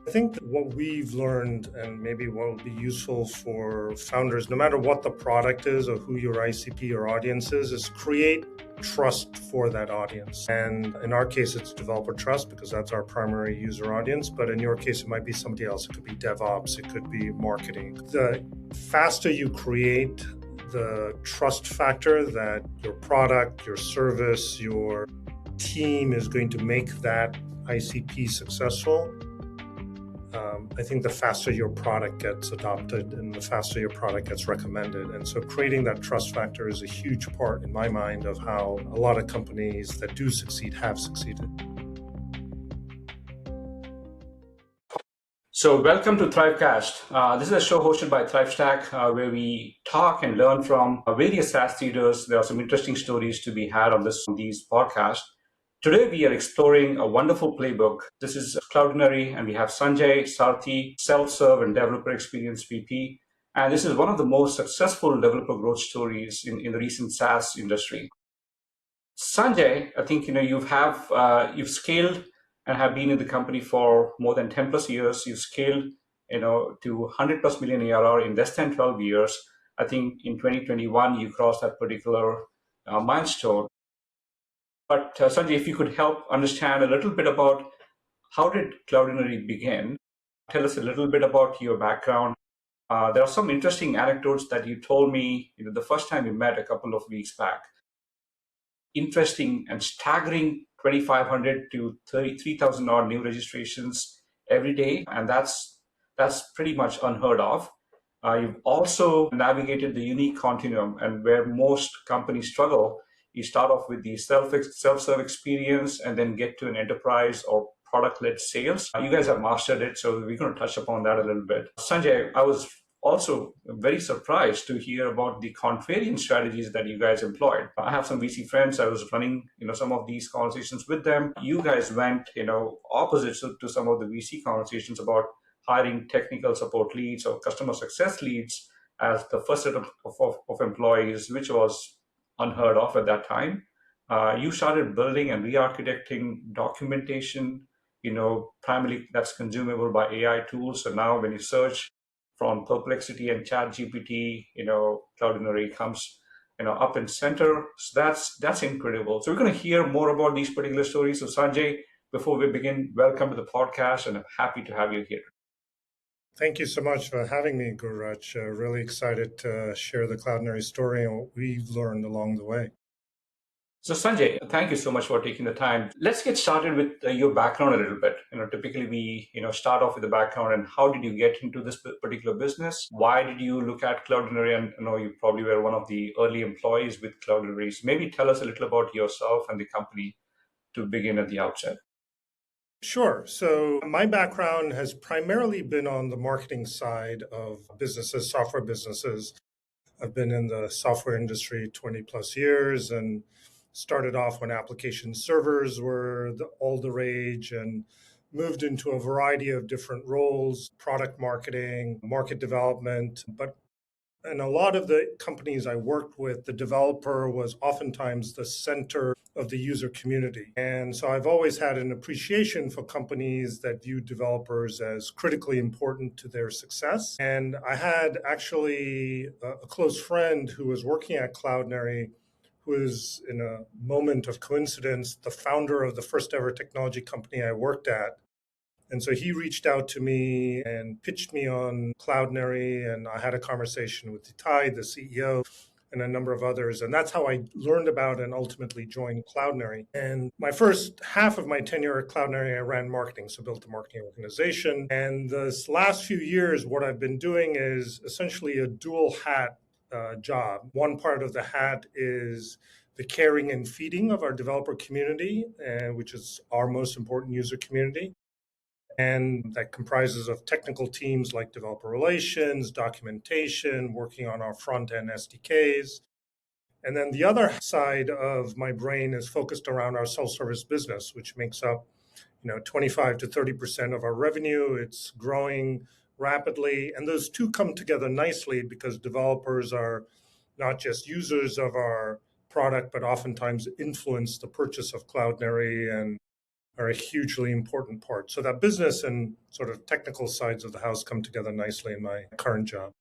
I think what we've learned and maybe what will be useful for founders, no matter what the product is or who your ICP or audience is create trust for that audience. And in our case, it's developer trust because that's our primary user audience. But in your case, it might be somebody else. It could be DevOps, it could be marketing. The faster you create the trust factor that your product, your service, your team is going to make that ICP successful, I think the faster your product gets adopted and the faster your product gets recommended. And so creating that trust factor is a huge part, in my mind, of how a lot of companies that do succeed have succeeded. So welcome to ThriveCast. This is a show hosted by ThriveStack where we talk and learn from various SaaS leaders. There are some interesting stories to be had on these podcasts. Today, we are exploring a wonderful playbook. This is Cloudinary, and we have Sanjay Sarathy, self-serve and developer experience VP. And this is one of the most successful developer growth stories in the recent SaaS industry. Sanjay, I think you've scaled and have been in the company for more than 10 plus years. You've scaled to 100 plus million ARR in less than 12 years. I think in 2021, you crossed that particular milestone. But Sanjay, if you could help understand a little bit about how did Cloudinary begin? Tell us a little bit about your background. There are some interesting anecdotes that you told me the first time we met a couple of weeks back. Interesting and staggering 2,500 to 33,000 odd new registrations every day, and that's pretty much unheard of. You've also navigated the unique continuum, and where most companies struggle, you start off with the self-serve experience and then get to an enterprise or product-led sales. You guys have mastered it, so we're going to touch upon that a little bit. Sanjay, I was also very surprised to hear about the contrarian strategies that you guys employed. I have some VC friends. I was running, some of these conversations with them. You guys went, opposite to some of the VC conversations about hiring technical support leads or customer success leads as the first set of employees, which was unheard of at that time. You started building and re-architecting documentation, primarily that's consumable by AI tools. So now when you search from Perplexity and ChatGPT, Cloudinary comes, up in center. So that's incredible. So we're going to hear more about these particular stories. So Sanjay, before we begin, welcome to the podcast, and I'm happy to have you here. Thank you so much for having me, Gururaj. Really excited to share the Cloudinary story and what we've learned along the way. So Sanjay, thank you so much for taking the time. Let's get started with your background a little bit. Typically we, start off with the background and how did you get into this particular business? Why did you look at Cloudinary? And I know you probably were one of the early employees with Cloudinary. So maybe tell us a little about yourself and the company to begin at the outset. Sure. So my background has primarily been on the marketing side of businesses, software businesses. I've been in the software industry 20 plus years and started off when application servers were all the rage and moved into a variety of different roles, product marketing, market development. But in a lot of the companies I worked with, the developer was oftentimes the center of the user community. And so I've always had an appreciation for companies that view developers as critically important to their success. And I had actually a close friend who was working at Cloudinary, who is, in a moment of coincidence, the founder of the first ever technology company I worked at. And so he reached out to me and pitched me on Cloudinary, and I had a conversation with Itai, the CEO, and a number of others. And that's how I learned about and ultimately joined Cloudinary. And my first half of my tenure at Cloudinary, I ran marketing, so built a marketing organization. And this last few years, what I've been doing is essentially a dual hat job. One part of the hat is the caring and feeding of our developer community, which is our most important user community. And that comprises of technical teams like developer relations, documentation, working on our front-end SDKs. And then the other side of my brain is focused around our self-service business, which makes up 25 to 30% of our revenue. It's growing rapidly. And those two come together nicely because developers are not just users of our product, but oftentimes influence the purchase of Cloudinary and are a hugely important part. So that business and sort of technical sides of the house come together nicely in my current job.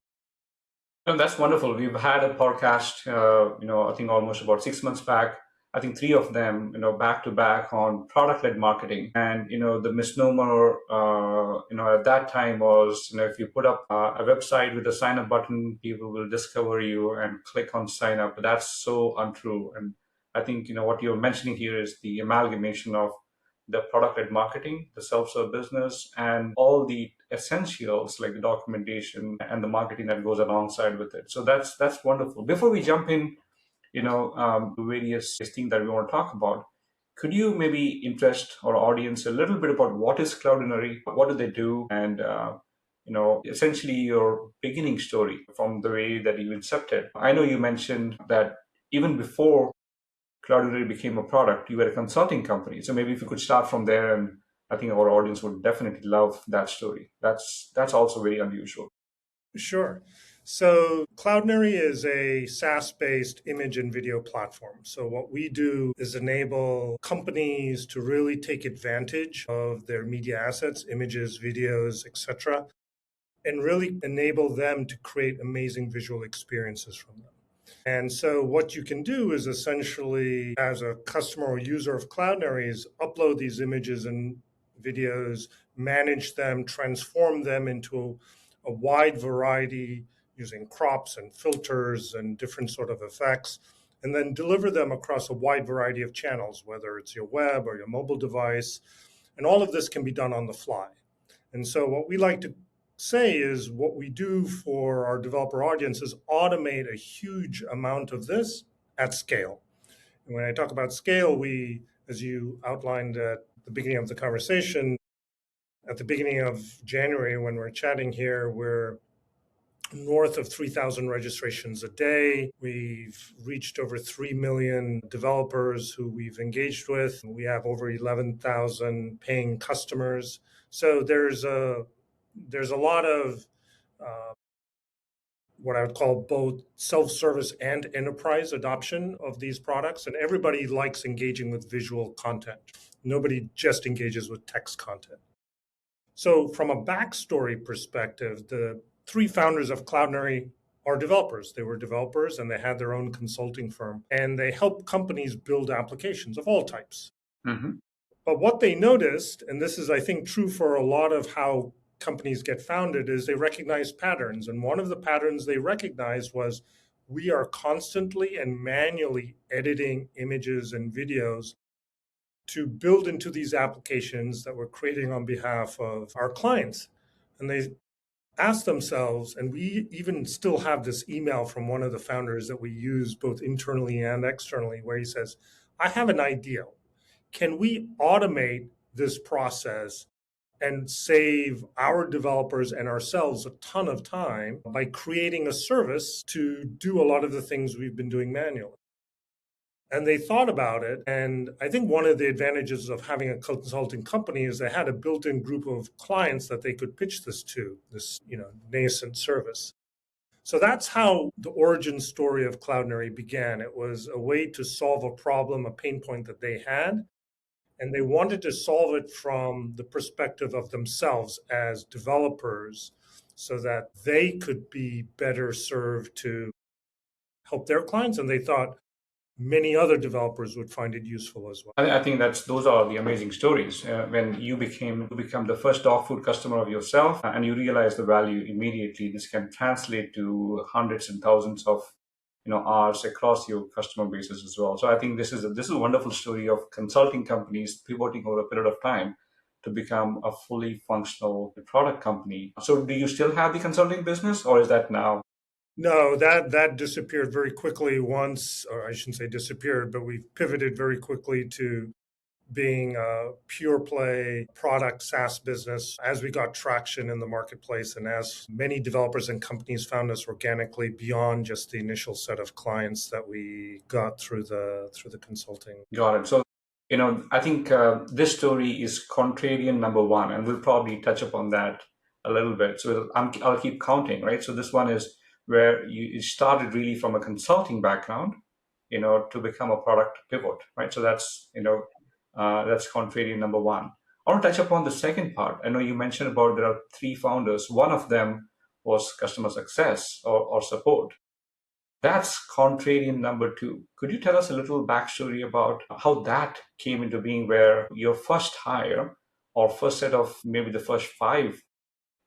No, that's wonderful. We've had a podcast, I think almost about 6 months back. I think three of them, back to back on product-led marketing. And, the misnomer, at that time was, if you put up a website with a sign up button, people will discover you and click on sign up. But that's so untrue. And I think, what you're mentioning here is the amalgamation of the product-led marketing, the self-serve business, and all the essentials like the documentation and the marketing that goes alongside with it. So that's wonderful. Before we jump in, to various things that we want to talk about, could you maybe interest our audience a little bit about what is Cloudinary, what do they do, and essentially your beginning story from the way that you incepted. I know you mentioned that even before Cloudinary became a product, you were a consulting company. So maybe if you could start from there, and I think our audience would definitely love that story. That's also very unusual. Sure. So Cloudinary is a SaaS-based image and video platform. So what we do is enable companies to really take advantage of their media assets, images, videos, etc., and really enable them to create amazing visual experiences from them. And so what you can do is essentially, as a customer or user of Cloudinary, is upload these images and videos, manage them, transform them into a wide variety using crops and filters and different sort of effects, and then deliver them across a wide variety of channels, whether it's your web or your mobile device. And all of this can be done on the fly. And so what we like to say is what we do for our developer audience is automate a huge amount of this at scale. And when I talk about scale, we, as you outlined at the beginning of the conversation, at the beginning of January, when we're chatting here, we're north of 3,000 registrations a day. We've reached over 3 million developers who we've engaged with. We have over 11,000 paying customers. So there's a lot of what I would call both self-service and enterprise adoption of these products. And everybody likes engaging with visual content. Nobody just engages with text content. So from a backstory perspective, the three founders of Cloudinary are developers. They were developers and they had their own consulting firm. And they help companies build applications of all types. Mm-hmm. But what they noticed, and this is, I think, true for a lot of how companies get founded, is they recognize patterns. And one of the patterns they recognized was we are constantly and manually editing images and videos to build into these applications that we're creating on behalf of our clients. And they asked themselves, and we even still have this email from one of the founders that we use both internally and externally, where he says, I have an idea. Can we automate this process and save our developers and ourselves a ton of time by creating a service to do a lot of the things we've been doing manually? And they thought about it. And I think one of the advantages of having a consulting company is they had a built-in group of clients that they could pitch this to, this nascent service. So that's how the origin story of Cloudinary began. It was a way to solve a problem, a pain point that they had. And they wanted to solve it from the perspective of themselves as developers so that they could be better served to help their clients. And they thought many other developers would find it useful as well. I think those are the amazing stories. When you become the first dog food customer of yourself, and you realize the value immediately, this can translate to hundreds and thousands of hours across your customer bases as well. So I think this is a wonderful story of consulting companies pivoting over a period of time to become a fully functional product company. So do you still have the consulting business, or is that now? No, that disappeared very quickly once, or I shouldn't say disappeared, but we've pivoted very quickly to being a pure play product SaaS business as we got traction in the marketplace and as many developers and companies found us organically beyond just the initial set of clients that we got through the consulting. Got it. So, I think this story is contrarian number one, and we'll probably touch upon that a little bit. So I'll keep counting, right? So this one is where you started really from a consulting background, to become a product pivot, right? So that's, That's contrarian number one. I want to touch upon the second part. I know you mentioned about there are three founders. One of them was customer success or support. That's contrarian number two. Could you tell us a little backstory about how that came into being, where your first hire or first set of maybe the first five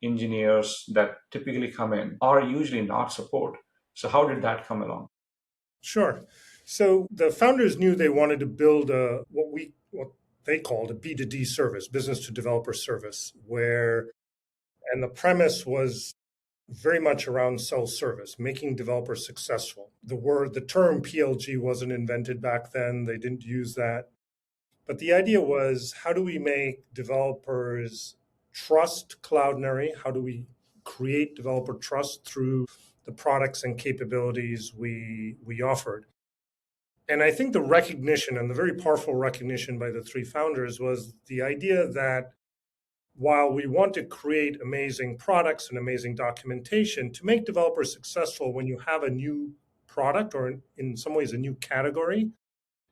engineers that typically come in are usually not support? So how did that come along? Sure. So the founders knew they wanted to build what they called a B2D service, business to developer service, and the premise was very much around self-service, making developers successful. The term PLG wasn't invented back then. They didn't use that. But the idea was, how do we make developers trust Cloudinary? How do we create developer trust through the products and capabilities we offered? And I think the recognition, and the very powerful recognition by the three founders, was the idea that while we want to create amazing products and amazing documentation, to make developers successful when you have a new product or in some ways a new category,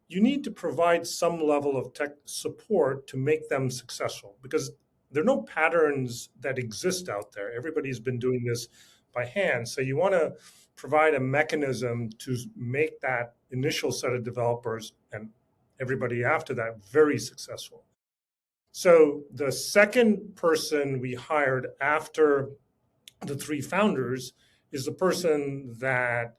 you need to provide some level of tech support to make them successful, because there are no patterns that exist out there. Everybody's been doing this by hand. So you want to provide a mechanism to make that initial set of developers and everybody after that very successful. So the second person we hired after the three founders is the person that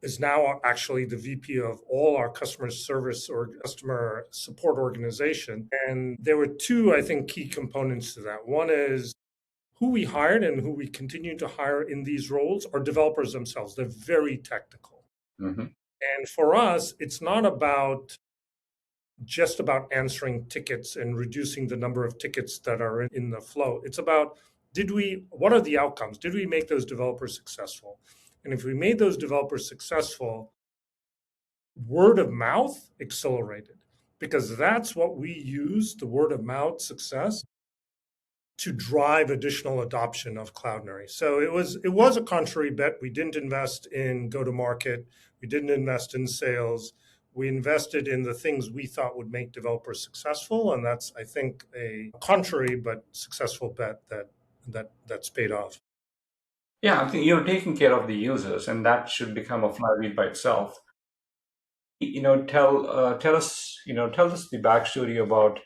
is now actually the VP of all our customer service or customer support organization. And there were two, I think, key components to that. One is who we hired and who we continue to hire in these roles are developers themselves. They're very technical. Mm-hmm. And for us, it's not just about answering tickets and reducing the number of tickets that are in the flow. It's about, what are the outcomes? Did we make those developers successful? And if we made those developers successful, word of mouth accelerated, because that's what we use, the word of mouth success, to drive additional adoption of Cloudinary. So it was a contrary bet. We didn't invest in go-to-market. We didn't invest in sales. We invested in the things we thought would make developers successful. And that's, I think, a contrary but successful bet that's paid off. Yeah, I think you're taking care of the users, and that should become a flywheel by itself. Tell us the backstory about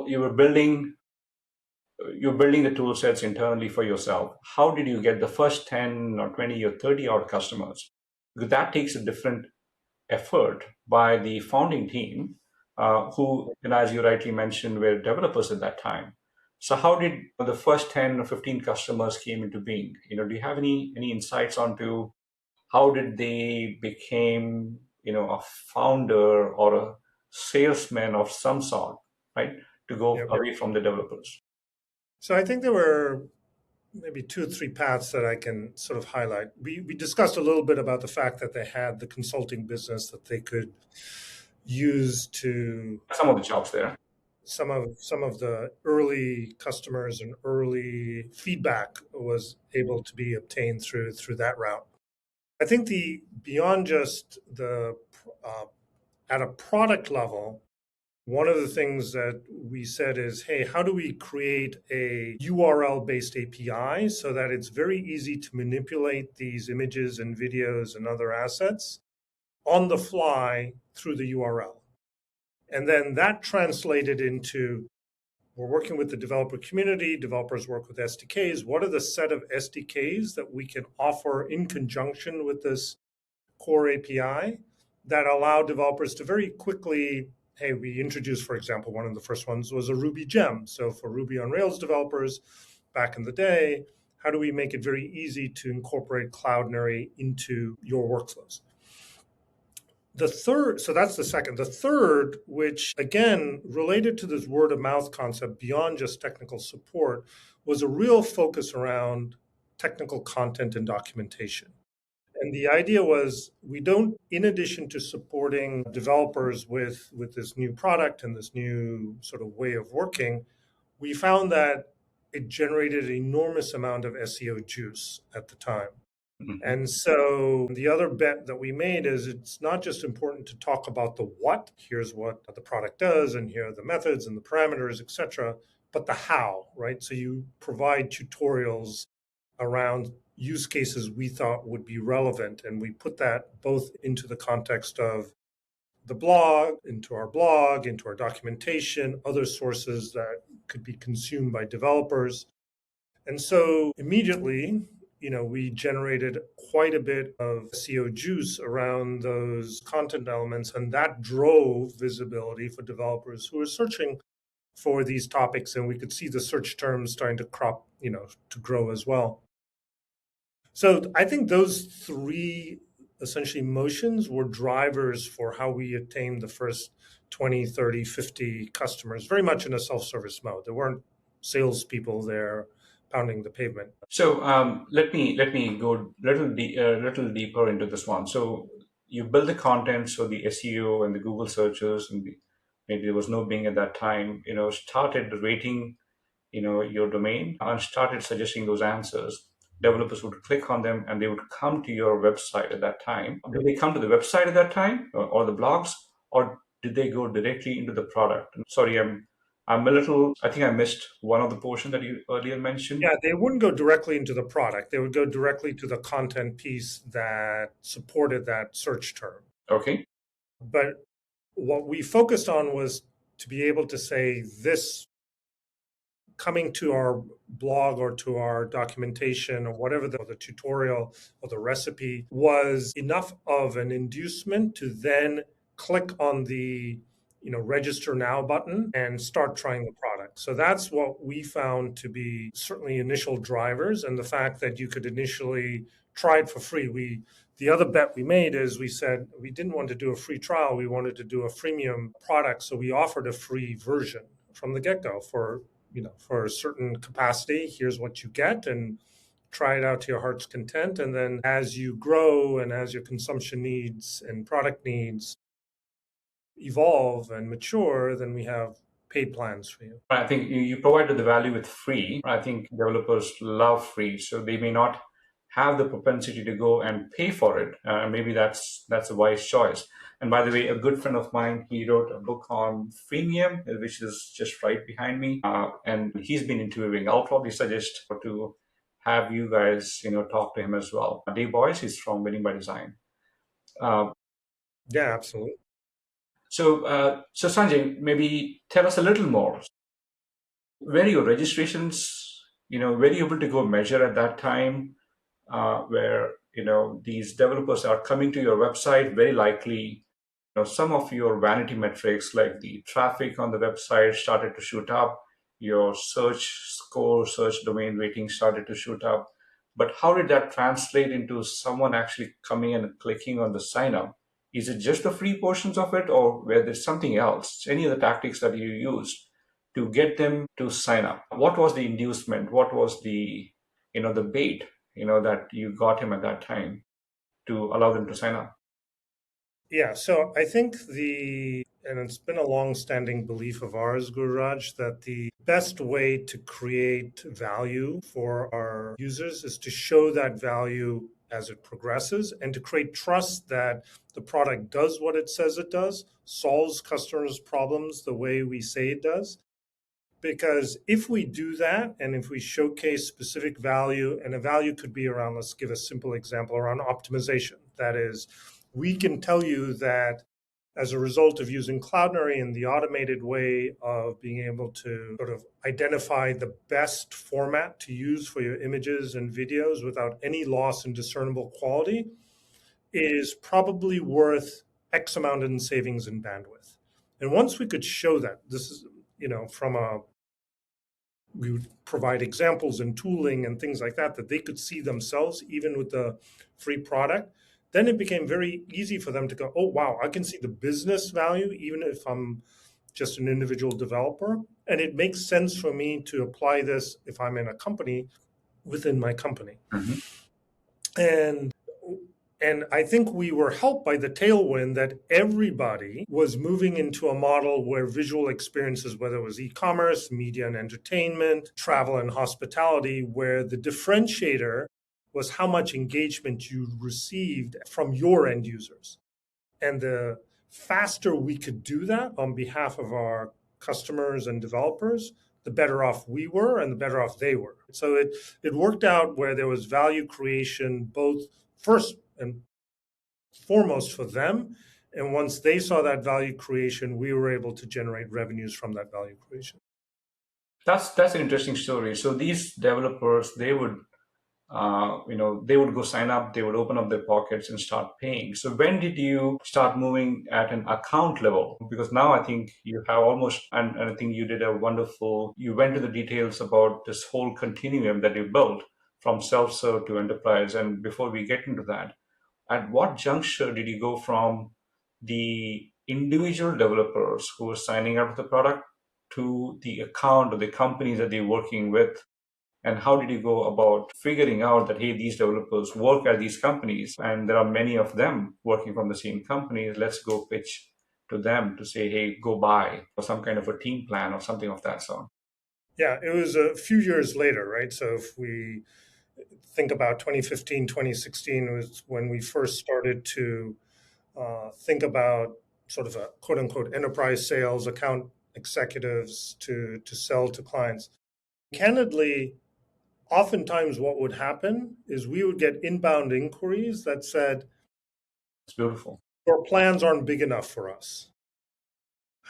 you're building the tool sets internally for yourself. How did you get the first 10 or 20 or 30 odd customers? Because that takes a different effort by the founding team, who, as you rightly mentioned, were developers at that time. So how did the first 10 or 15 customers came into being? Do you have any insights onto how did they became, a founder or a salesman of some sort, right, to go away from the developers? So I think there were maybe two or three paths that I can sort of highlight. We discussed a little bit about the fact that they had the consulting business that they could use to some of the jobs there. Some of the early customers and early feedback was able to be obtained through that route. I think beyond just at a product level, one of the things that we said is, hey, how do we create a URL-based API so that it's very easy to manipulate these images and videos and other assets on the fly through the URL? And then that translated into, we're working with the developer community, developers work with SDKs. What are the set of SDKs that we can offer in conjunction with this core API that allow developers to very quickly, hey, we introduced, for example, one of the first ones was a Ruby gem. So for Ruby on Rails developers back in the day, how do we make it very easy to incorporate Cloudinary into your workflows? So that's the second. The third, which again, related to this word of mouth concept beyond just technical support, was a real focus around technical content and documentation. And the idea was, we don't, in addition to supporting developers with this new product and this new sort of way of working, we found that it generated an enormous amount of SEO juice at the time. And so the other bet that we made is it's not just important to talk about the what, here's what the product does, and here are the methods and the parameters, et cetera, but the how, right? So you provide tutorials around use cases we thought would be relevant. And we put that both into the context of the blog, into our documentation, other sources that could be consumed by developers. And so immediately, we generated quite a bit of SEO juice around those content elements, and that drove visibility for developers who are searching for these topics. And we could see the search terms starting to to grow as well. So I think those three essentially motions were drivers for how we attained the first 20, 30, 50 customers, very much in a self-service mode. There weren't salespeople there pounding the pavement. So let me go little deeper into this one. So you build the content, so the SEO and the Google searches, and maybe there was no Bing at that time. Started rating, your domain and started suggesting those answers. Developers would click on them and they would come to your website at that time. Did they come to the website at that time, or the blogs, or did they go directly into the product? Sorry, I'm a little, I think I missed one of the portion that you earlier mentioned. Yeah, they wouldn't go directly into the product. They would go directly to the content piece that supported that search term. Okay. But what we focused on was to be able to say this coming to our blog or to our documentation or whatever the tutorial or the recipe was enough of an inducement to then click on the register now button and start trying the product. So that's what we found to be certainly initial drivers, and the fact that you could initially try it for free. The other bet we made is we said we didn't want to do a free trial, we wanted to do a freemium product, so we offered a free version from the get-go for a certain capacity. Here's what you get, and try it out to your heart's content. And then as you grow and as your consumption needs and product needs evolve and mature, then we have paid plans for you. I think you provided the value with free. I think developers love free, so they may not have the propensity to go and pay for it. Maybe that's a wise choice. And by the way, a good friend of mine, he wrote a book on Freemium, which is just right behind me. And he's been interviewing. I'll probably suggest to have you guys, talk to him as well. Dave Boyce, he's from Winning by Design. Yeah, absolutely. So Sanjay, maybe tell us a little more. Where your registrations, were you able to go measure at that time, where these developers are coming to your website? Very likely, some of your vanity metrics like the traffic on the website started to shoot up, your search score, search domain rating started to shoot up. But how did that translate into someone actually coming and clicking on the sign up? Is it just the free portions of it, or were there something else, any of the tactics that you used to get them to sign up? What was the inducement? What was the bait, that you got him at that time to allow them to sign up? Yeah, so I think and it's been a long-standing belief of ours, Gururaj, that the best way to create value for our users is to show that value as it progresses and to create trust that the product does what it says it does, solves customers' problems the way we say it does. Because if we do that, and if we showcase specific value, and a value could be around, let's give a simple example, around optimization. That is, we can tell you that as a result of using Cloudinary in the automated way of being able to sort of identify the best format to use for your images and videos without any loss in discernible quality is probably worth X amount in savings in bandwidth. And once we could show that, this is, we would provide examples and tooling and things like that they could see themselves, even with the free product, then it became very easy for them to go, oh, wow, I can see the business value, even if I'm just an individual developer. And it makes sense for me to apply this if I'm in a company within my company. Mm-hmm. And I think we were helped by the tailwind that everybody was moving into a model where visual experiences, whether it was e-commerce, media and entertainment, travel and hospitality, where the differentiator was how much engagement you received from your end users. And the faster we could do that on behalf of our customers and developers, the better off we were and the better off they were. So it worked out where there was value creation, both first and foremost for them. And once they saw that value creation, we were able to generate revenues from that value creation. That's an interesting story. So these developers, they would go sign up, they would open up their pockets and start paying. So when did you start moving at an account level? Because now I think you have almost, and I think you did you went to the details about this whole continuum that you built from self-serve to enterprise. And before we get into that, at what juncture did you go from the individual developers who were signing up to the product to the account or the companies that they're working with? And how did you go about figuring out that, hey, these developers work at these companies and there are many of them working from the same companies? Let's go pitch to them to say, hey, go buy or some kind of a team plan or something of that sort. Yeah, it was a few years later, right? So if we think about 2015, 2016 was when we first started to think about sort of a quote unquote enterprise sales, account executives to sell to clients. Candidly, oftentimes what would happen is we would get inbound inquiries that said, It's beautiful. your plans aren't big enough for us.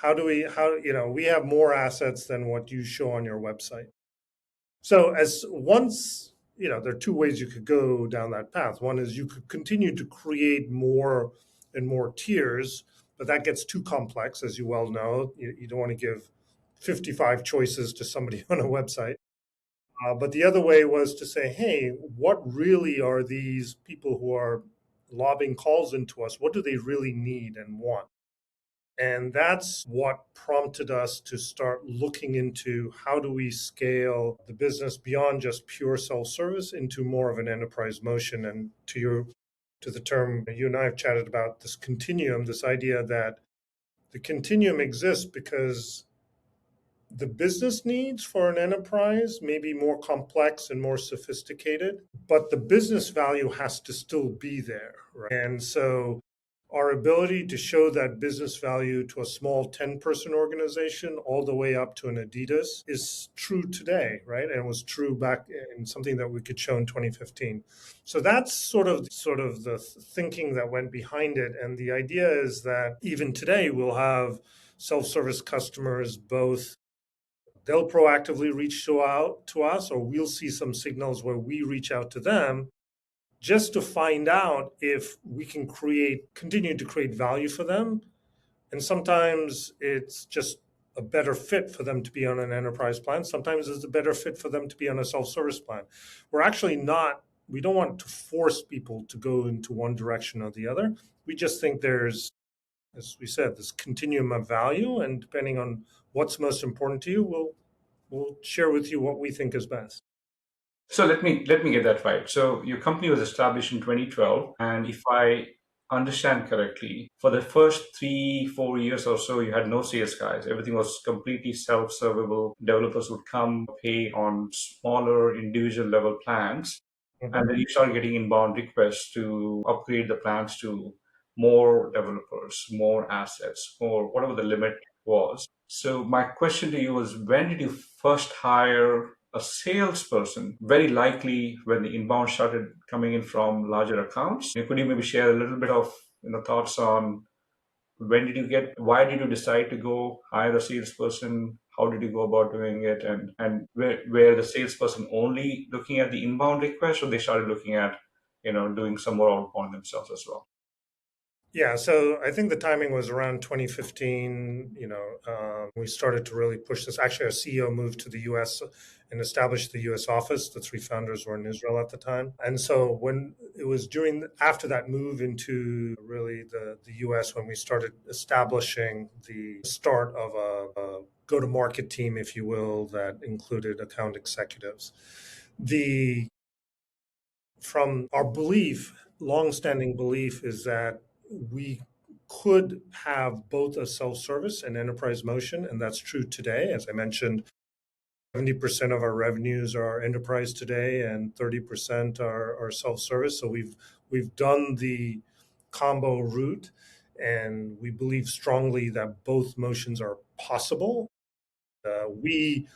We have more assets than what you show on your website. So there are two ways you could go down that path. One is you could continue to create more and more tiers, but that gets too complex, as you well know. You don't want to give 55 choices to somebody on a website. But the other way was to say, hey, what really are these people who are lobbing calls into us? What do they really need and want? And that's what prompted us to start looking into how do we scale the business beyond just pure self-service into more of an enterprise motion. And to the term you and I have chatted about, this continuum, this idea that the continuum exists because the business needs for an enterprise may be more complex and more sophisticated, but the business value has to still be there, right? And so our ability to show that business value to a small 10-person organization all the way up to an Adidas is true today, right? And it was true back in something that we could show in 2015. So that's sort of the thinking that went behind it. And the idea is that even today we'll have self-service customers, both they'll proactively reach out to us, or we'll see some signals where we reach out to them just to find out if we can continue to create value for them. And sometimes it's just a better fit for them to be on an enterprise plan. Sometimes it's a better fit for them to be on a self-service plan. We don't want to force people to go into one direction or the other. We just think there's, as we said, this continuum of value, and depending on what's most important to you, we'll share with you what we think is best. So let me get that right. So your company was established in 2012, and if I understand correctly, for the first 3-4 years or so, you had no sales guys. Everything was completely self-servable. Developers would come pay on smaller individual level plans, and then you start getting inbound requests to upgrade the plans to more developers, more assets, or whatever the limit was. So my question to you was, when did you first hire a salesperson? Very likely when the inbound started coming in from larger accounts. Could you maybe share a little bit of thoughts on why did you decide to go hire a salesperson? How did you go about doing it? And were the salesperson only looking at the inbound request, or they started looking at, doing some more outbound themselves as well? Yeah, so I think the timing was around 2015. We started to really push this. Actually, our CEO moved to the US and established the US office. The three founders were in Israel at the time. And so when it was after that move into really the US, when we started establishing the start of a go-to-market team, if you will, that included account executives. From our belief, longstanding belief, is that we could have both a self-service and enterprise motion, and that's true today. As I mentioned, 70% of our revenues are enterprise today, and 30% are self-service. So we've done the combo route, and we believe strongly that both motions are possible. We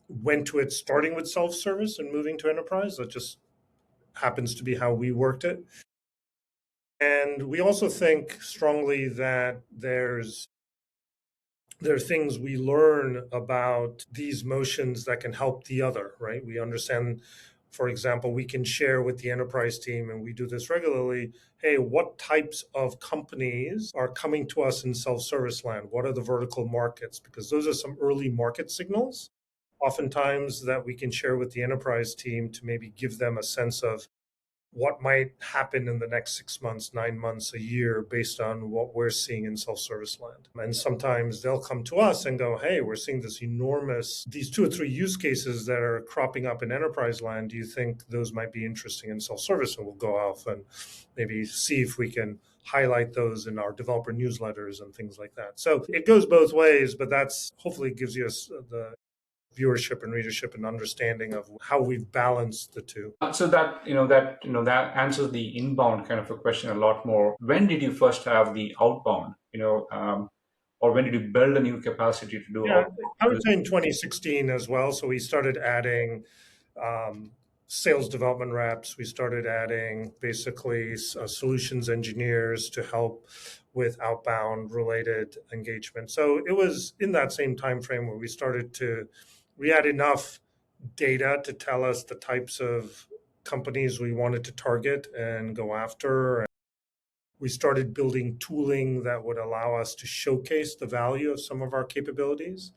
went to it starting with self-service and moving to enterprise. That just happens to be how we worked it. And we also think strongly that there are things we learn about these motions that can help the other, right? We understand, for example, we can share with the enterprise team, and we do this regularly. Hey, what types of companies are coming to us in self-service land? What are the vertical markets? Because those are some early market signals, oftentimes, that we can share with the enterprise team to maybe give them a sense of what might happen in the next 6 months, 9 months, a year, based on what we're seeing in self-service land. And sometimes they'll come to us and go, hey, we're seeing these 2 or 3 use cases that are cropping up in enterprise land. Do you think those might be interesting in self-service? And we'll go off and maybe see if we can highlight those in our developer newsletters and things like that. So it goes both ways, but that's hopefully gives you the viewership and readership and understanding of how we've balanced the two. So that answers the inbound kind of a question a lot more. When did you first have the outbound? Or when did you build a new capacity to do outbound? I would say in 2016 as well. So we started adding sales development reps. We started adding basically solutions engineers to help with outbound related engagement. So it was in that same time frame where we had enough data to tell us the types of companies we wanted to target and go after. We started building tooling that would allow us to showcase the value of some of our capabilities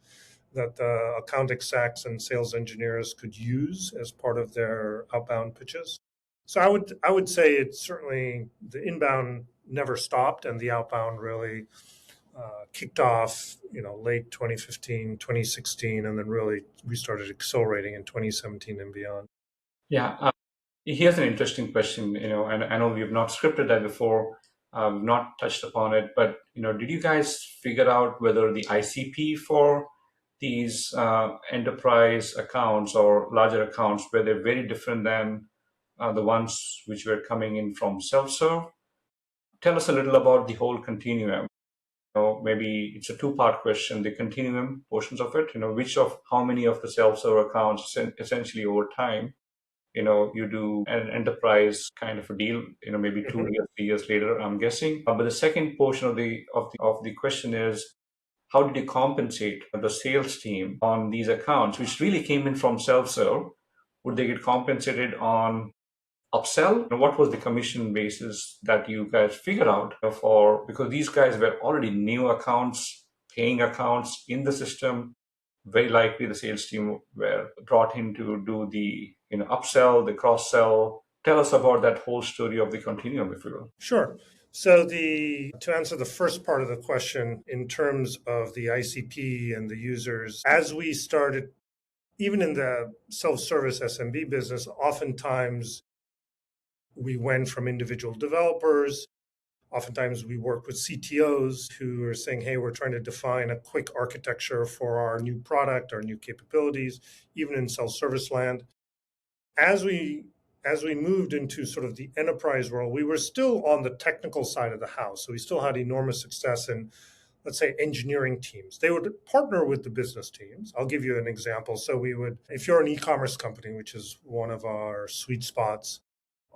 that the account execs and sales engineers could use as part of their outbound pitches. So I would say it's certainly the inbound never stopped, and the outbound really kicked off, late 2015, 2016, and then really we started accelerating in 2017 and beyond. Yeah. Here's an interesting question, and I know we've not scripted that before, we've not touched upon it, but, did you guys figure out whether the ICP for these enterprise accounts or larger accounts, were they very different than the ones which were coming in from self-serve? Tell us a little about the whole continuum. Maybe it's a 2-part question, the continuum portions of it, how many of the self-serve accounts essentially over time, you do an enterprise kind of a deal, maybe 2 years, 3 years later, I'm guessing. But the second portion of the question is, how did you compensate the sales team on these accounts, which really came in from self-serve? Would they get compensated on upsell? And what was the commission basis that you guys figured out because these guys were already new accounts, paying accounts in the system. Very likely the sales team were brought in to do the upsell, the cross-sell. Tell us about that whole story of the continuum, if you will. Sure. So to answer the first part of the question, in terms of the ICP and the users, as we started, even in the self-service SMB business, oftentimes we went from individual developers. Oftentimes we work with CTOs who are saying, hey, we're trying to define a quick architecture for our new product, our new capabilities, even in self-service land. As we moved into sort of the enterprise world, we were still on the technical side of the house. So we still had enormous success in, let's say, engineering teams. They would partner with the business teams. I'll give you an example. So if you're an e-commerce company, which is one of our sweet spots,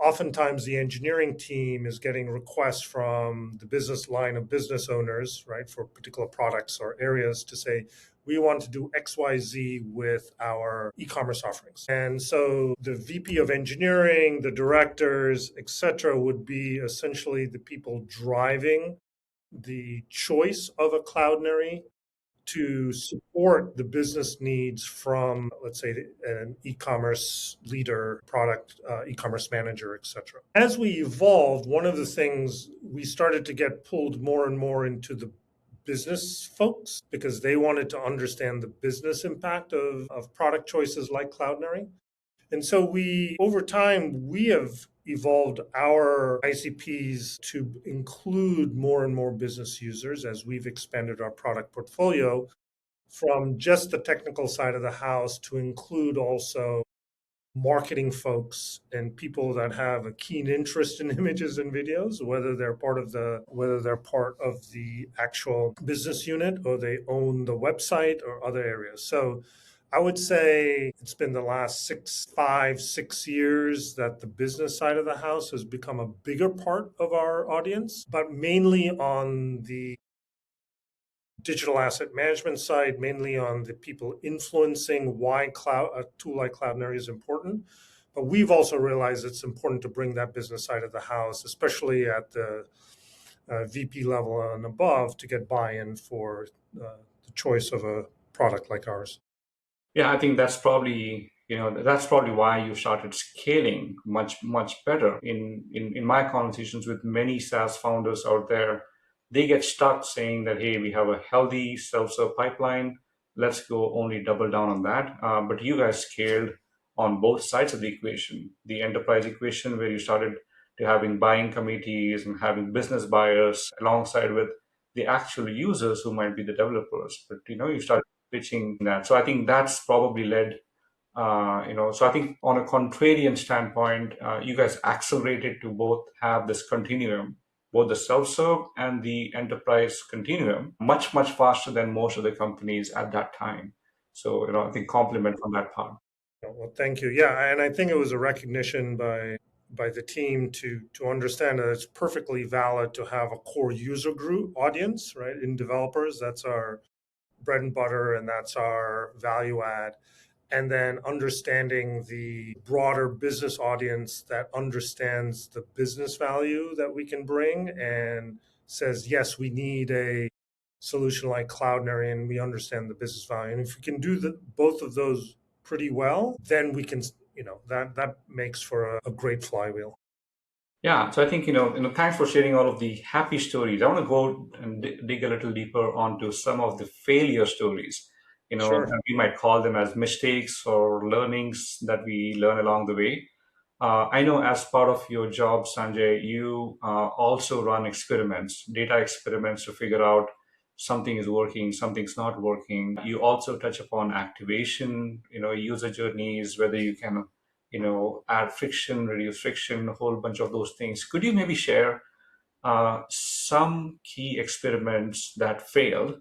oftentimes the engineering team is getting requests from the business line of business owners, right, for particular products or areas to say, we want to do XYZ with our e-commerce offerings. And so the VP of engineering, the directors, et cetera, would be essentially the people driving the choice of a Cloudinary to support the business needs from, let's say, an e-commerce leader, product, e-commerce manager, et cetera. As we evolved, one of the things we started to get pulled more and more into the business folks because they wanted to understand the business impact of product choices like Cloudinary. And so over time, we have evolved our ICPs to include more and more business users as we've expanded our product portfolio. from just the technical side of the house to include also marketing folks and people that have a keen interest in images and videos, whether they're part of the actual business unit or they own the website or other areas. So I would say it's been the last 6 years that the business side of the house has become a bigger part of our audience, but mainly on the digital asset management side, mainly on the people influencing why a tool like Cloudinary is important. But we've also realized it's important to bring that business side of the house, especially at the VP level and above, to get buy-in for the choice of a product like ours. Yeah, I think that's probably why you started scaling much better. In my conversations with many SaaS founders out there, they get stuck saying that, hey, we have a healthy self-serve pipeline. Let's go only double down on that. But you guys scaled on both sides of the equation, the enterprise equation, where you started to having buying committees and having business buyers alongside with the actual users who might be the developers. But you started pitching that. So I think that's probably led, so I think on a contrarian standpoint, you guys accelerated to both have this continuum, both the self-serve and the enterprise continuum, much faster than most of the companies at that time. So, I think compliment on that part. Well, thank you. Yeah, and I think it was a recognition by the team to understand that it's perfectly valid to have a core user group audience, right? In developers, that's our bread and butter, and that's our value add. And then understanding the broader business audience that understands the business value that we can bring and says, yes, we need a solution like Cloudinary, and we understand the business value. And if we can do both of those pretty well, then we can, that makes for a great flywheel. Yeah, so I think thanks for sharing all of the happy stories. I want to go and dig a little deeper onto some of the failure stories. Sure. And we might call them as mistakes or learnings that we learn along the way. I know as part of your job, Sanjay, you also run experiments, data experiments to figure out something is working, something's not working. You also touch upon activation, user journeys, whether you can add friction, reduce friction, a whole bunch of those things. Could you maybe share some key experiments that failed,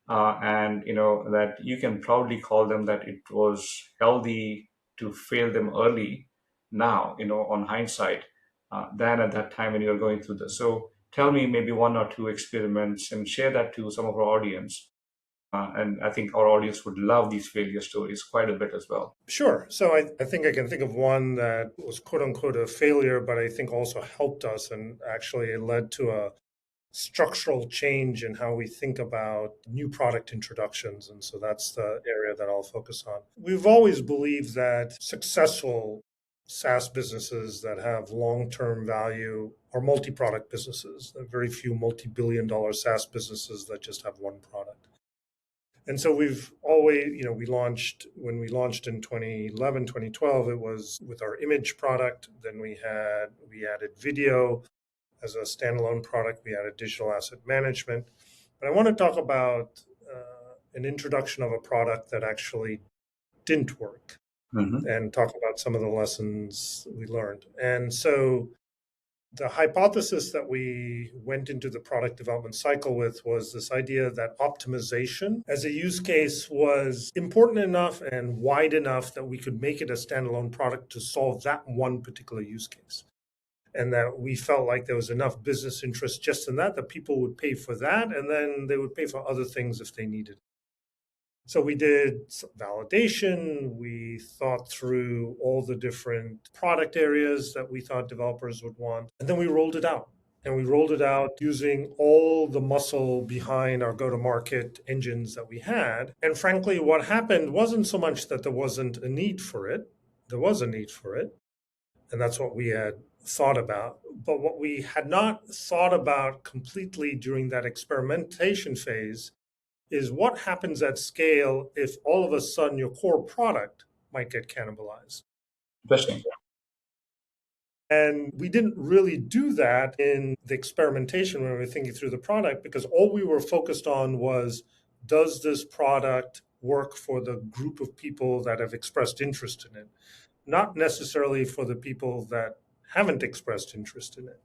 and that you can proudly call them that it was healthy to fail them early now, on hindsight, than at that time when you were going through this. So tell me maybe one or two experiments and share that to some of our audience. And I think our audience would love these failure stories quite a bit as well. Sure. So I think I can think of one that was quote unquote a failure, but I think also helped us, and actually it led to a structural change in how we think about new product introductions. And so that's the area that I'll focus on. We've always believed that successful SaaS businesses that have long-term value are multi-product businesses. There are very few multi-billion-dollar SaaS businesses that just have one product. And so we've always, when we launched in 2011, 2012, it was with our image product. Then we added video as a standalone product. We added digital asset management. But I want to talk about an introduction of a product that actually didn't work, and talk about some of the lessons we learned. And so the hypothesis that we went into the product development cycle with was this idea that optimization as a use case was important enough and wide enough that we could make it a standalone product to solve that one particular use case. And that we felt like there was enough business interest just in that people would pay for that, and then they would pay for other things if they needed. So we did validation. We thought through all the different product areas that we thought developers would want. And then we rolled it out. And we rolled it out using all the muscle behind our go-to-market engines that we had. And frankly, what happened wasn't so much that there wasn't a need for it. There was a need for it. And that's what we had thought about. But what we had not thought about completely during that experimentation phase is what happens at scale if all of a sudden your core product might get cannibalized. Interesting. And we didn't really do that in the experimentation when we were thinking through the product, because all we were focused on was does this product work for the group of people that have expressed interest in it, not necessarily for the people that haven't expressed interest in it.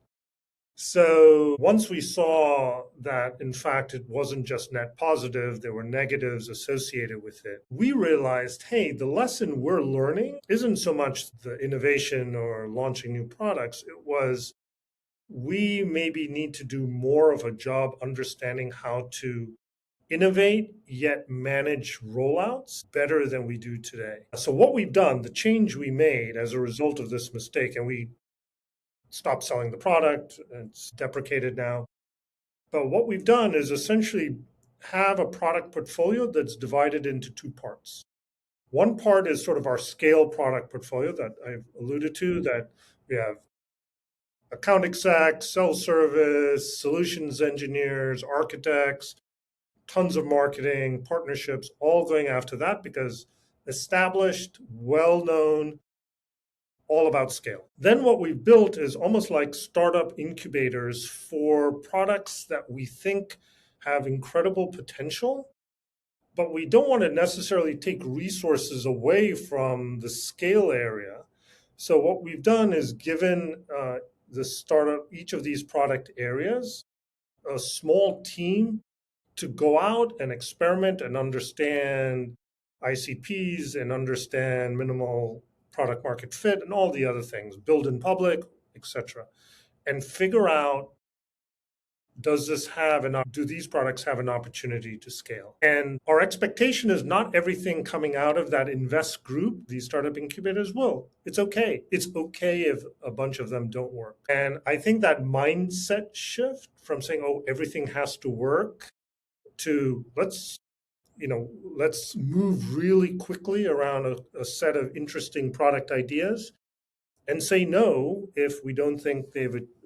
So once we saw that, in fact, it wasn't just net positive, there were negatives associated with it, we realized, hey, the lesson we're learning isn't so much the innovation or launching new products. It was we maybe need to do more of a job understanding how to innovate yet manage rollouts better than we do today. So what we've done, the change we made as a result of this mistake, and we stopped selling the product, it's deprecated now. But what we've done is essentially have a product portfolio that's divided into two parts. One part is sort of our scale product portfolio that I've alluded to, that we have account execs, self-service, solutions engineers, architects, tons of marketing, partnerships, all going after that because established, well-known, all about scale. Then what we've built is almost like startup incubators for products that we think have incredible potential, but we don't want to necessarily take resources away from the scale area. So what we've done is given the startup, each of these product areas, a small team to go out and experiment and understand ICPs and understand minimal product market fit and all the other things, build in public, etc., and figure out, do these products have an opportunity to scale? And our expectation is not everything coming out of that invest group, these startup incubators will. It's okay. It's okay if a bunch of them don't work. And I think that mindset shift from saying, oh, everything has to work, to let's move really quickly around a set of interesting product ideas and say no if we don't think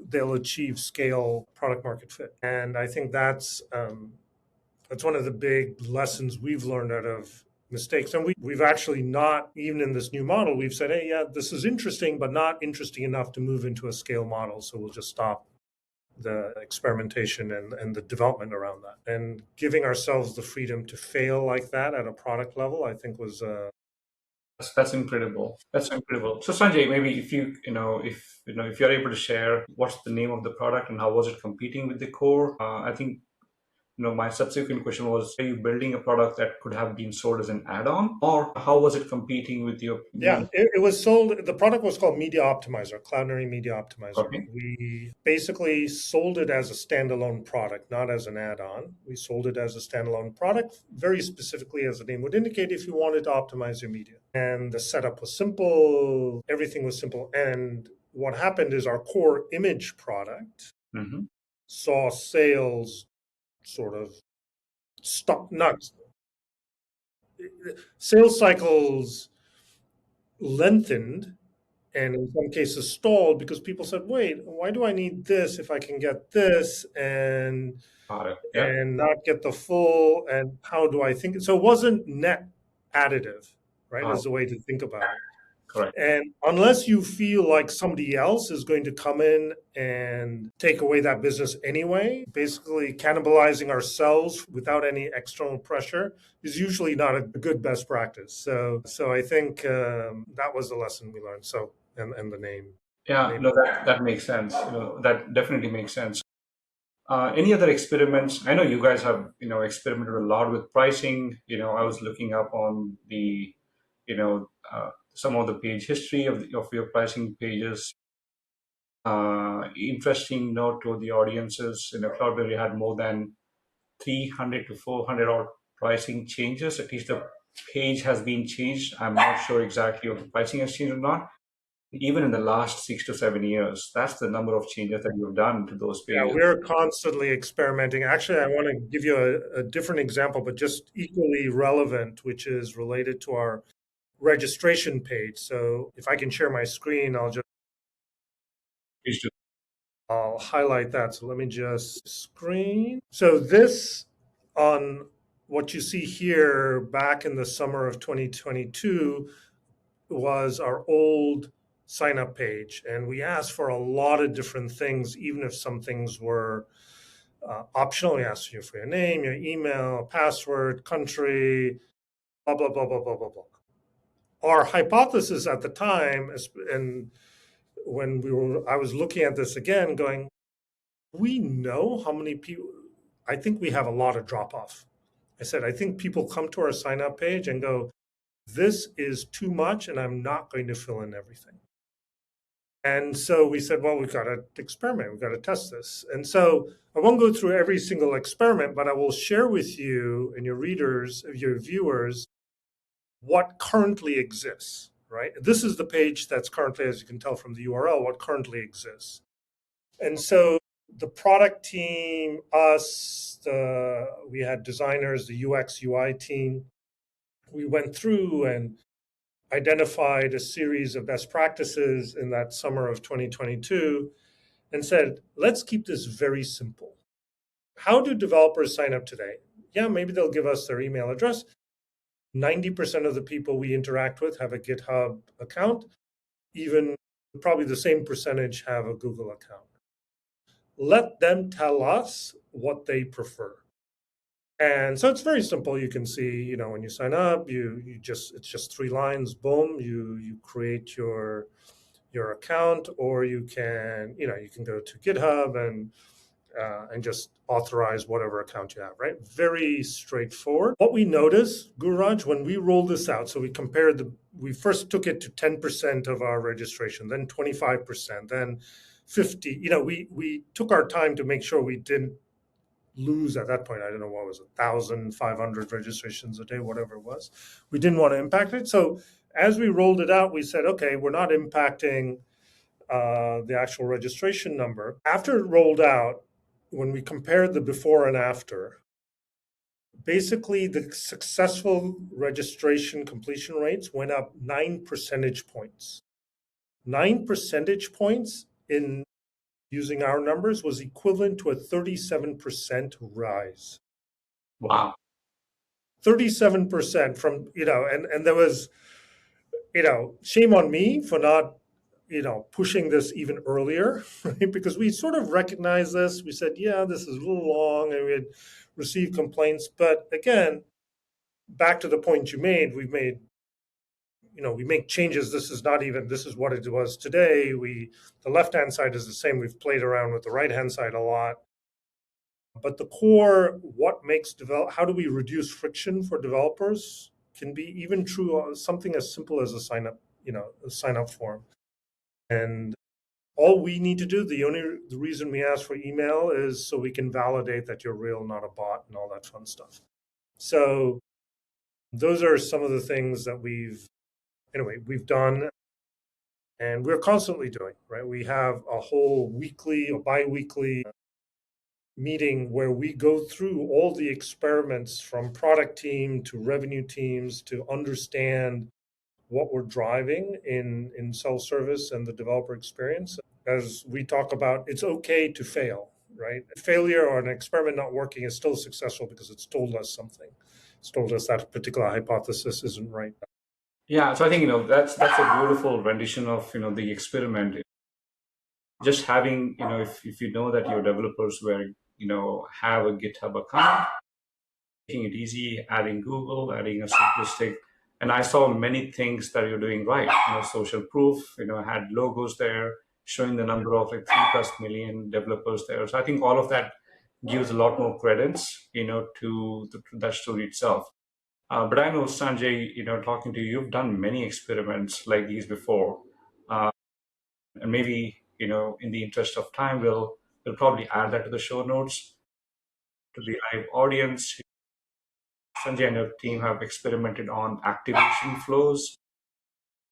they'll achieve scale product market fit. And I think that's one of the big lessons we've learned out of mistakes. And we've actually not, even in this new model, we've said, hey, yeah, this is interesting, but not interesting enough to move into a scale model. So we'll just stop the experimentation and the development around that. And giving ourselves the freedom to fail like that at a product level, I think was That's incredible. That's incredible. So Sanjay, maybe if if you're able to share what's the name of the product and how was it competing with the core? I think my subsequent question was, are you building a product that could have been sold as an add-on, or how was it competing with your Yeah, it was sold. The product was called Media Optimizer, Cloudinary Media Optimizer. Okay. We basically sold it as a standalone product, not as an add-on. We sold it as a standalone product, very specifically, as the name would indicate, if you wanted to optimize your media. And the setup was simple, everything was simple. And what happened is our core image product saw sales sort of stop, not sales cycles lengthened and in some cases stalled because people said, wait, why do I need this if I can get this and Got it. Yeah. and not get the full, and how do I think? So it wasn't net additive, right? Is the way to think about it. Correct. And unless you feel like somebody else is going to come in and take away that business anyway, basically cannibalizing ourselves without any external pressure is usually not a good best practice. So I think that was the lesson we learned. So and the name. Yeah, no, that makes sense. That definitely makes sense. Any other experiments? I know you guys have experimented a lot with pricing. I was looking up on the some of the page history of your pricing pages. Interesting note to the audiences, Cloudinary had more than 300 to 400 odd pricing changes. At least the page has been changed. I'm not sure exactly if the pricing has changed or not. Even in the last 6 to 7 years, that's the number of changes that you've done to those pages. Yeah, we're constantly experimenting. Actually, I want to give you a different example, but just equally relevant, which is related to our registration page. So if I can share my screen, I'll highlight that. So let me just screen. So this, on what you see here back in the summer of 2022, was our old sign up page. And we asked for a lot of different things, even if some things were optional. We ask you for your name, your email, password, country, blah, blah, blah, blah, blah, blah, blah. Our hypothesis at the time, and when I was looking at this again, going, we know how many people, I think we have a lot of drop off. I said, I think people come to our sign up page and go, this is too much and I'm not going to fill in everything. And so we said, well, we've got to experiment. We've got to test this. And so I won't go through every single experiment, but I will share with you and your readers, your viewers, what currently exists, right? This is the page that's currently, as you can tell from the URL, what currently exists. And so the product team, us, we had designers, the UX, UI team, we went through and identified a series of best practices in that summer of 2022 and said, let's keep this very simple. How do developers sign up today? Yeah, maybe they'll give us their email address. 90% of the people we interact with have a GitHub account. Even probably the same percentage have a Google account. Let them tell us what they prefer. And so it's very simple. You can see, when you sign up, it's just 3 lines, boom, you create your account, or you can go to GitHub and just authorize whatever account you have, right? Very straightforward. What we noticed, Guraj, when we rolled this out, so we first took it to 10% of our registration, then 25%, then 50. We took our time to make sure we didn't lose at that point. I don't know what was it, 1,500 registrations a day, whatever it was. We didn't want to impact it. So as we rolled it out, we said, okay, we're not impacting the actual registration number. After it rolled out, when we compared the before and after, basically the successful registration completion rates went up 9 percentage points. 9 percentage points in using our numbers was equivalent to a 37% rise. Wow. 37% from, and there was, shame on me for not, pushing this even earlier, right? Because we sort of recognized this. We said, yeah, this is a little long, and we had received complaints. But again, back to the point you made, we make changes. This is what it was today. The left-hand side is the same. We've played around with the right-hand side a lot. But the core, how do we reduce friction for developers can be even true on something as simple as a sign up form. And all we need to do, the reason we ask for email is so we can validate that you're real, not a bot, and all that fun stuff. So those are some of the things that we've done and we're constantly doing, right? We have a whole weekly or bi-weekly meeting where we go through all the experiments from product team to revenue teams to understand what we're driving in self-service and the developer experience. As we talk about, it's okay to fail, right? Failure or an experiment not working is still successful because it's told us something. It's told us that particular hypothesis isn't right. Yeah, so I think that's a beautiful rendition of the experiment. Just having if you know that your developers have a GitHub account, making it easy, adding Google, adding a simplistic, and I saw many things that you're doing right. Social proof, had logos there showing the number of 3+ million developers there. So I think all of that gives a lot more credence, to that story itself. But I know, Sanjay, talking to you, you've done many experiments like these before. And maybe, in the interest of time, we'll probably add that to the show notes to the live audience. Sanjay and your team have experimented on activation flows,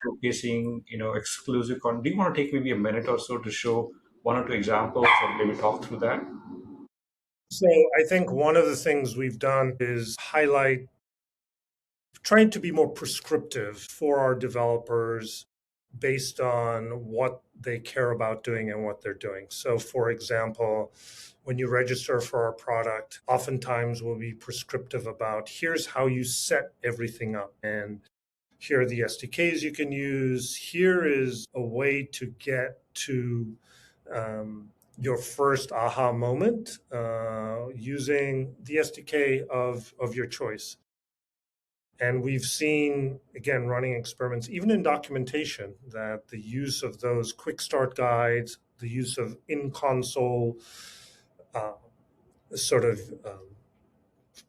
showcasing, exclusive content. Do you want to take maybe a minute or so to show 1 or 2 examples and maybe talk through that? So I think one of the things we've done is trying to be more prescriptive for our developers based on what they care about doing and what they're doing. So for example, when you register for our product, oftentimes we'll be prescriptive about here's how you set everything up, and here are the SDKs you can use. Here is a way to get to your first aha moment using the SDK of your choice. And we've seen, again, running experiments, even in documentation, that the use of those quick start guides, the use of in-console uh, sort of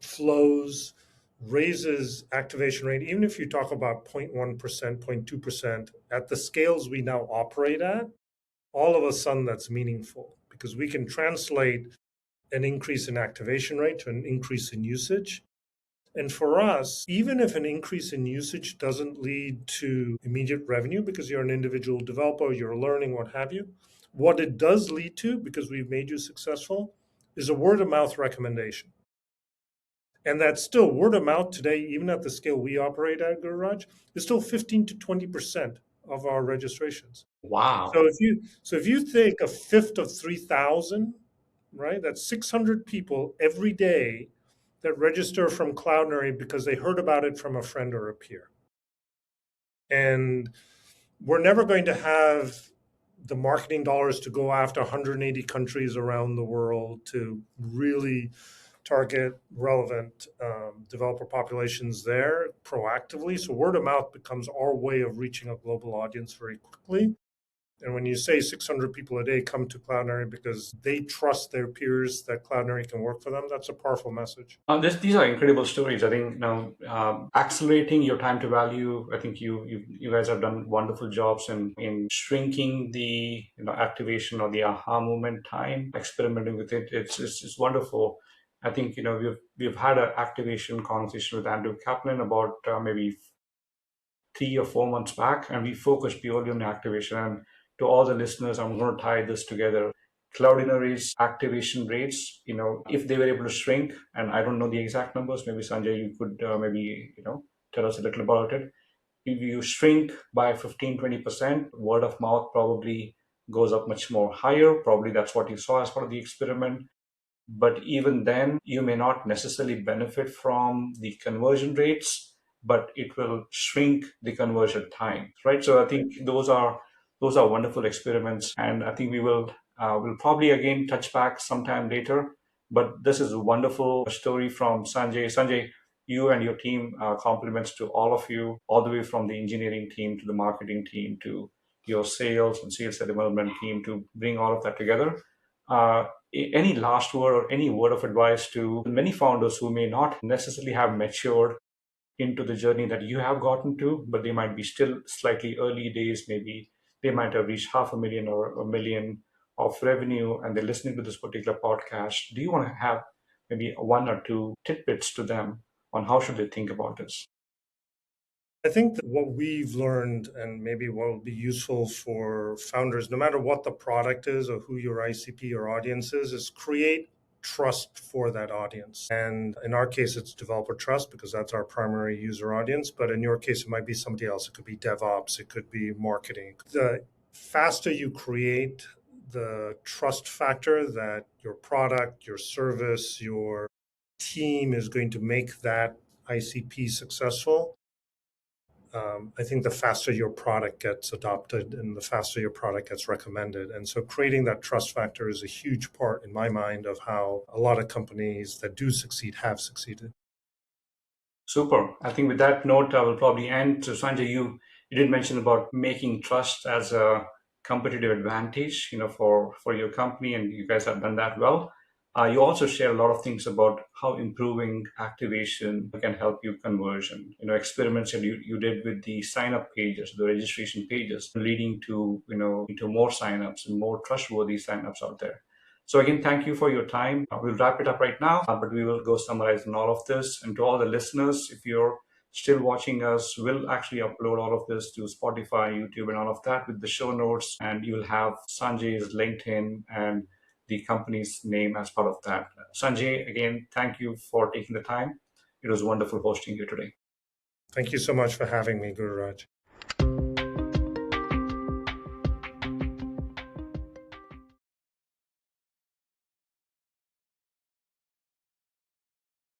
flows raises activation rate. Even if you talk about 0.1%, 0.2%, at the scales we now operate at, all of a sudden that's meaningful because we can translate an increase in activation rate to an increase in usage. And for us, even if an increase in usage doesn't lead to immediate revenue because you're an individual developer, you're learning, what have you, what it does lead to, because we've made you successful, is a word of mouth recommendation. And that's still word of mouth today, even at the scale we operate at, Gururaj, is still 15 to 20% of our registrations. Wow. So if you think a fifth of 3,000, right, that's 600 people every day that register from Cloudinary because they heard about it from a friend or a peer. And we're never going to have the marketing dollars to go after 180 countries around the world to really target relevant developer populations there proactively. So word of mouth becomes our way of reaching a global audience very quickly. And when you say 600 people a day come to Cloudinary because they trust their peers that Cloudinary can work for them, that's a powerful message. These are incredible stories. I think accelerating your time to value. I think you guys have done wonderful jobs in shrinking the activation or the aha moment time. Experimenting with it, it's wonderful. I think we've had an activation conversation with Andrew Kaplan about maybe 3 or 4 months back, and we focused purely on activation. And to all the listeners, I'm going to tie this together. Cloudinary's activation rates, if they were able to shrink, and I don't know the exact numbers, maybe Sanjay, you could maybe, tell us a little about it. If you shrink by 15-20%, word of mouth probably goes up much more higher. Probably that's what you saw as part of the experiment. But even then, you may not necessarily benefit from the conversion rates, but it will shrink the conversion time, right? So I think those are wonderful experiments, and I think we'll probably again touch back sometime later. But this is a wonderful story from Sanjay. Sanjay, you and your team, compliments to all of you, all the way from the engineering team to the marketing team to your sales and sales development team to bring all of that together. Any last word or any word of advice to many founders who may not necessarily have matured into the journey that you have gotten to, but they might be still slightly early days? Maybe they might have reached 500,000 or 1 million of revenue and they're listening to this particular podcast. Do you want to have maybe 1 or 2 tidbits to them on how should they think about this? I think that what we've learned, and maybe what will be useful for founders, no matter what the product is or who your ICP or audience is create trust for that audience. And in our case, it's developer trust because that's our primary user audience. But in your case, it might be somebody else. It could be DevOps, it could be marketing. The faster you create the trust factor that your product, your service, your team is going to make that ICP successful, I think the faster your product gets adopted and the faster your product gets recommended. And so creating that trust factor is a huge part, in my mind, of how a lot of companies that do succeed have succeeded. Super. I think with that note, I will probably end. So Sanjay, you did mention about making trust as a competitive advantage, for your company, and you guys have done that well. You also share a lot of things about how improving activation can help you conversion. Experiments that you did with the sign up pages, the registration pages, leading to into more signups and more trustworthy signups out there. So again, thank you for your time. We'll wrap it up right now, but we will go summarize on all of this. And to all the listeners, if you're still watching us, we'll actually upload all of this to Spotify, YouTube, and all of that with the show notes. And you'll have Sanjay's LinkedIn and the company's name as part of that. Sanjay, again, thank you for taking the time. It was wonderful hosting you today. Thank you so much for having me, Gururaj.